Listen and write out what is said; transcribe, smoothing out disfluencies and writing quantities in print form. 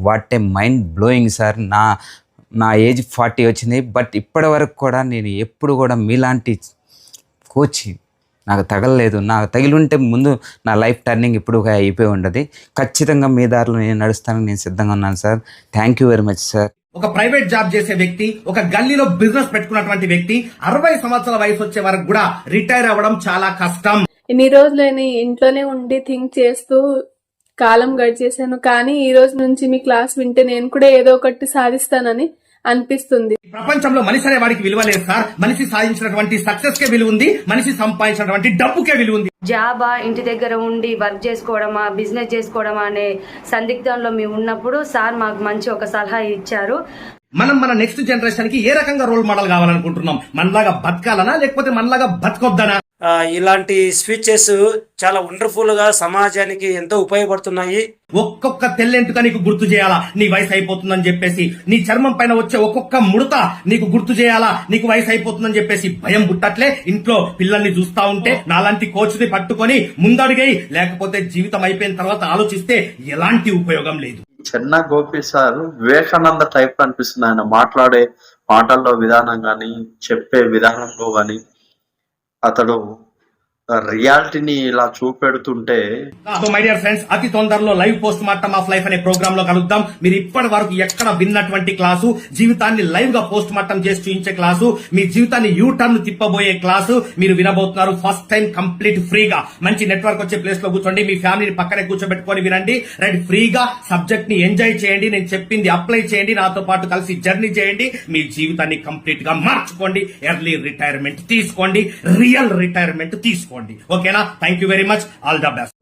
What a mind blowing sir. నా age 40 వచ్చింది, but ఇప్పటి వరకు కూడా నేను ఎప్పుడు కూడా మీలాంటి కోచ్ నాకు తగలలేదు. నాకు తగిలింటే ముందు నా లైఫ్ టర్నింగ్ ఇప్పుడు అయిపోయి ఉండదు. ఖచ్చితంగా మీ దారిలో నేను నడుస్తానని నేను సిద్ధంగా ఉన్నాను sir. Thank you very much sir. ఒక ప్రైవేట్ జాబ్ చేసే వ్యక్తి, ఒక గల్లీలో బిజినెస్ పెట్టుకున్నటువంటి వ్యక్తి 60 సంవత్సరాల వయసు వచ్చే వరకు కూడా రిటైర్ అవ్వడం చాలా కష్టం. ఇన్ని రోజులని ఇంట్లోనే ఉండి థింక్ చేస్తూ కాలం గడిచేశాను. కానీ ఈ రోజు నుంచి మీ క్లాస్ వింటే నేను కూడా ఏదో ఒకటి సాధిస్తానని అనిపిస్తుంది. ప్రపంచంలో మనిషి అనే వాడికి విలువ లేదు సార్. మనిషి సాధించినటువంటి సక్సెస్ కే విలువ ఉంది, మనిషి సంపాదించినటువంటి డబ్బుకే విలువ ఉంది. జాబా, ఇంటి దగ్గర ఉండి వర్క్ చేసుకోవడమా, బిజినెస్ చేసుకోవడమా అనే సందిగ్ధంలో మేము ఉన్నప్పుడు సార్ మాకు మంచి ఒక సలహా ఇచ్చారు. మనం మన నెక్స్ట్ జనరేషన్ కి ఏ రకంగా రోల్ మోడల్ కావాలనుకుంటున్నాం? మనలాగా బతకాలనా లేకపోతే మనలాగా బతకొద్దనా? ఇలాంటి స్పీచెస్ చాలా వండర్ఫుల్ గా సమాజానికి ఎంతో ఉపయోగపడుతున్నాయి. ఒక్కొక్క తెల్లెంటుక నీకు గుర్తు చేయాలా నీ వయసు అయిపోతుందని చెప్పేసి, నీ చర్మం పైన వచ్చే ఒక్కొక్క ముడత నీకు గుర్తు చేయాలా నీకు వయసు అయిపోతుందని చెప్పేసి భయం పుట్టట్లే. ఇంట్లో పిల్లల్ని చూస్తా ఉంటే నాలాంటి కోచ్ ని పట్టుకొని ముందడుగై, లేకపోతే జీవితం అయిపోయిన తర్వాత ఆలోచిస్తే ఎలాంటి ఉపయోగం లేదు. చెన్న గోపి సార్ వివేకానంద టైప్ అనిపిస్తుంది. ఆయన మాట్లాడే మాటల్లో విధానం గాని, చెప్పే విధానంలో గాని అతడు రియాలిటీని ఇలా చూపెడుతుంటే. సో మై డియర్ ఫ్రెండ్స్, అతి తొందరలో live post mortem of life అనే ప్రోగ్రామ్ లో కలుద్దాం. మీరు ఇప్పటి వరకు ఎక్కడ విన్నటువంటి క్లాసు, జీవితాన్ని లైవ్ గా పోస్ట్ మార్టం చేసి చూపించే క్లాసు, మీ జీవితాన్ని యూ టర్న్ తిప్పబోయే క్లాసు మీరు వినబోతున్నారు. ఫస్ట్ టైం కంప్లీట్ ఫ్రీగా మంచి నెట్వర్క్ వచ్చే ప్లేస్ లో కూర్చోండి, మీ ఫ్యామిలీని పక్కనే కూర్చోబెట్టుకొని వినండి. రైట్, ఫ్రీగా సబ్జెక్ట్ ని ఎంజాయ్ చేయండి. నేను చెప్పింది అప్లై చేయండి, నాతో పాటు కలిసి జర్నీ చేయండి. మీ జీవితాన్ని కంప్లీట్ గా మార్చుకోండి. ఎర్లీ రిటైర్మెంట్ తీసుకోండి, రియల్ రిటైర్మెంట్ తీసుకోండి. ఓకేనా? Thank you very much. All the best.